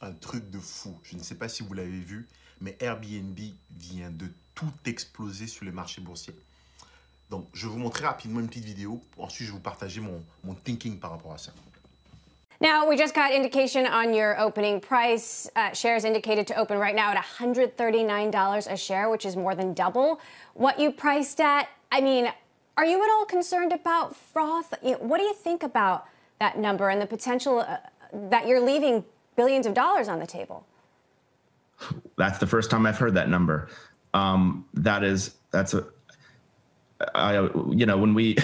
un truc de fou. Je ne sais pas si vous l'avez vu, mais Airbnb vient de tout exploser sur les marchés boursiers. Donc, je vais vous montrer rapidement une petite vidéo. Ensuite, je vais vous partager mon thinking par rapport à ça. Now, we just got indication on your opening price. Shares indicated to open right now at $139 a share, which is more than double what you priced at. I mean, are you at all concerned about froth? What do you think about that number and the potential that you're leaving billions of dollars on the table? That's the first time I've heard that number. When we,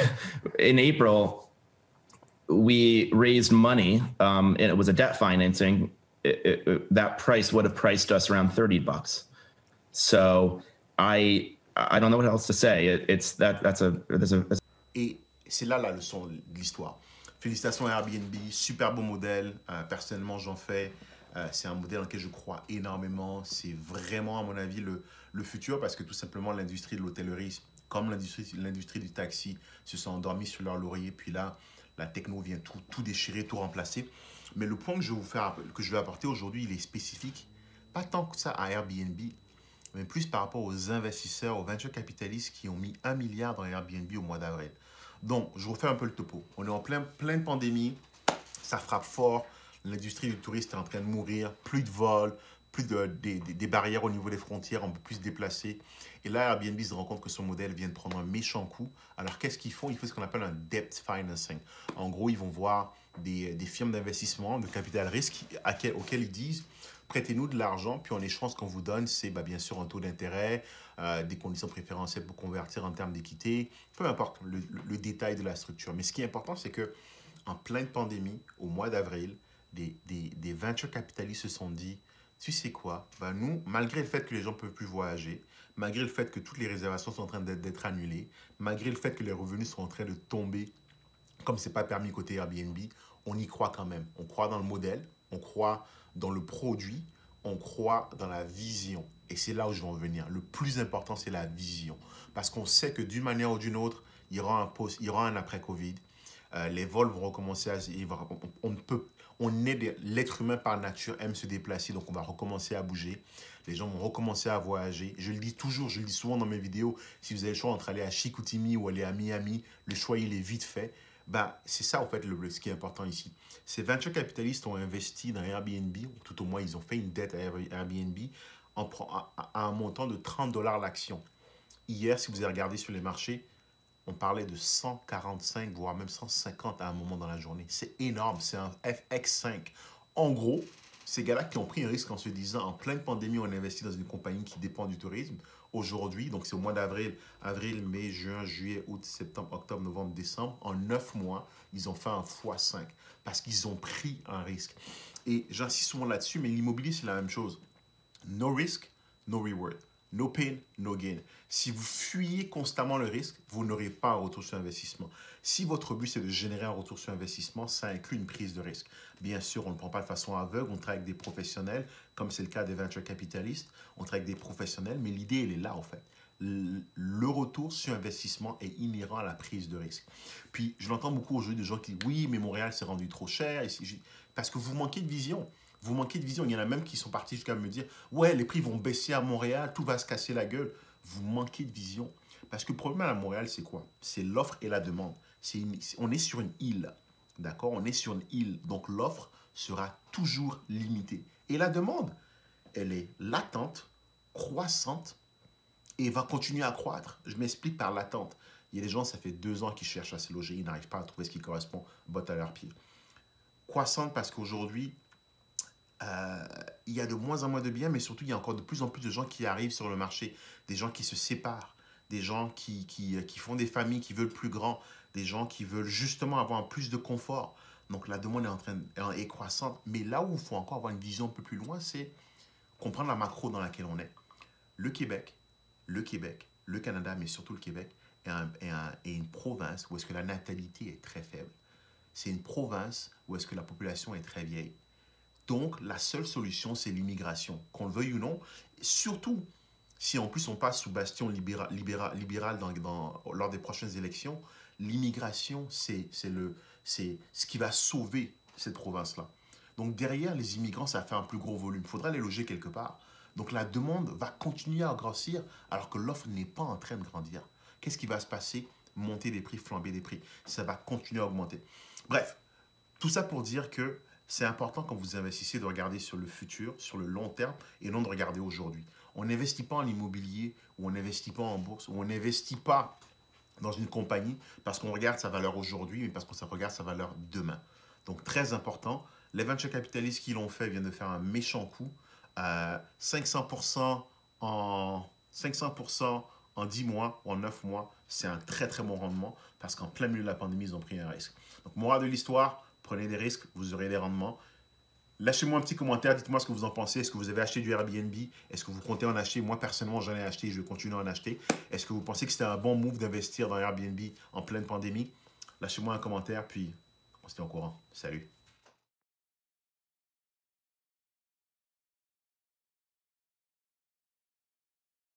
in April, we raised money, and it was a debt financing. That price would have priced us around $30. So I don't know what else to say. Et c'est là la leçon de l'histoire. Félicitations à Airbnb, super beau modèle. Personnellement, j'en fais. C'est un modèle dans lequel je crois énormément. C'est vraiment, à mon avis, le futur parce que tout simplement, l'industrie de l'hôtellerie, comme l'industrie du taxi, se sont endormis sur leur laurier. Puis là, la techno vient tout déchirer, tout remplacer. Mais le point que je vais apporter aujourd'hui, il est spécifique. Pas tant que ça à Airbnb, mais plus par rapport aux investisseurs, aux venture capitalistes qui ont mis 1 milliard dans Airbnb au mois d'avril. Donc, je vous refais un peu le topo. On est en pleine pandémie, ça frappe fort. L'industrie du tourisme est en train de mourir, plus de vols, plus des barrières au niveau des frontières, on peut plus se déplacer. Et là, Airbnb se rend compte que son modèle vient de prendre un méchant coup. Alors, qu'est-ce qu'ils font? Ils font ce qu'on appelle un debt financing. En gros, ils vont voir des firmes d'investissement, de capital risque, auxquelles ils disent prêtez-nous de l'argent, puis en échange, ce qu'on vous donne, c'est bien sûr un taux d'intérêt, des conditions préférentielles pour convertir en termes d'équité, peu importe le détail de la structure. Mais ce qui est important, c'est qu'en pleine pandémie, au mois d'avril, des venture capitalistes se sont dit, tu sais quoi, nous, malgré le fait que les gens ne peuvent plus voyager, malgré le fait que toutes les réservations sont en train d'être annulées, malgré le fait que les revenus sont en train de tomber, comme ce n'est pas permis côté Airbnb, on y croit quand même. On croit dans le modèle, on croit dans le produit, on croit dans la vision. Et c'est là où je vais en venir. Le plus important, c'est la vision. Parce qu'on sait que d'une manière ou d'une autre, il y aura un après-Covid. Les vols vont recommencer l'être humain par nature aime se déplacer, donc on va recommencer à bouger. Les gens vont recommencer à voyager. Je le dis toujours, je le dis souvent dans mes vidéos, si vous avez le choix entre aller à Chicoutimi ou aller à Miami, le choix il est vite fait. C'est ça, en fait, ce qui est important ici. Ces venture capitalistes ont investi dans Airbnb, ou tout au moins, ils ont fait une dette à Airbnb à un montant de 30 $ l'action. Hier, si vous avez regardé sur les marchés, on parlait de 145, voire même 150 à un moment dans la journée. C'est énorme, c'est un FX5. En gros, ces gars-là qui ont pris un risque en se disant, en pleine pandémie, on investit dans une compagnie qui dépend du tourisme. Aujourd'hui, donc c'est au mois d'avril, mai, juin, juillet, août, septembre, octobre, novembre, décembre. En 9 mois, ils ont fait un x5 parce qu'ils ont pris un risque. Et j'insiste souvent là-dessus, mais l'immobilier, c'est la même chose. No risk, no reward. No pain, no gain. Si vous fuyez constamment le risque, vous n'aurez pas un retour sur investissement. Si votre but, c'est de générer un retour sur investissement, ça inclut une prise de risque. Bien sûr, on ne prend pas de façon aveugle, on travaille avec des professionnels, comme c'est le cas des venture capitalistes, on travaille avec des professionnels, mais l'idée, elle est là, en fait. Le retour sur investissement est inhérent à la prise de risque. Puis, je l'entends beaucoup aujourd'hui de gens qui disent « Oui, mais Montréal s'est rendu trop cher. » Parce que vous manquez de vision. Vous manquez de vision. Il y en a même qui sont partis jusqu'à me dire « Ouais, les prix vont baisser à Montréal, tout va se casser la gueule. » Vous manquez de vision. Parce que le problème à Montréal, c'est quoi? C'est l'offre et la demande. On est sur une île. D'accord? On est sur une île. Donc, l'offre sera toujours limitée. Et la demande, elle est latente, croissante et va continuer à croître. Je m'explique par latente. Il y a des gens, ça fait 2 ans qu'ils cherchent à se loger. Ils n'arrivent pas à trouver ce qui correspond, botte à leurs pieds. Croissante parce qu'aujourd'hui, il y a de moins en moins de biens, mais surtout, il y a encore de plus en plus de gens qui arrivent sur le marché, des gens qui se séparent, des gens qui font des familles, qui veulent plus grand, des gens qui veulent justement avoir plus de confort. Donc, la demande est croissante. Mais là où il faut encore avoir une vision un peu plus loin, c'est comprendre la macro dans laquelle on est. Le Québec, le Canada, mais surtout le Québec, est une province où est-ce que la natalité est très faible. C'est une province où est-ce que la population est très vieille. Donc, la seule solution, c'est l'immigration. Qu'on le veuille ou non, surtout si en plus on passe sous bastion libéral lors des prochaines élections, l'immigration, c'est ce qui va sauver cette province-là. Donc derrière les immigrants, ça fait un plus gros volume. Il faudra les loger quelque part. Donc la demande va continuer à grossir alors que l'offre n'est pas en train de grandir. Qu'est-ce qui va se passer? Monter des prix, flamber des prix. Ça va continuer à augmenter. Bref, tout ça pour dire que c'est important quand vous investissez de regarder sur le futur, sur le long terme et non de regarder aujourd'hui. On n'investit pas en immobilier ou on n'investit pas en bourse ou on n'investit pas dans une compagnie parce qu'on regarde sa valeur aujourd'hui mais parce qu'on regarde sa valeur demain. Donc très important, les venture capitalistes qui l'ont fait viennent de faire un méchant coup. 500% en 10 mois ou en 9 mois, c'est un très très bon rendement parce qu'en plein milieu de la pandémie, ils ont pris un risque. Donc, morale de l'histoire, prenez des risques, vous aurez des rendements. Lâchez-moi un petit commentaire, dites-moi ce que vous en pensez. Est-ce que vous avez acheté du Airbnb? Est-ce que vous comptez en acheter? Moi, personnellement, j'en ai acheté et je vais continuer à en acheter. Est-ce que vous pensez que c'était un bon move d'investir dans Airbnb en pleine pandémie? Lâchez-moi un commentaire, puis on se tient au courant. Salut!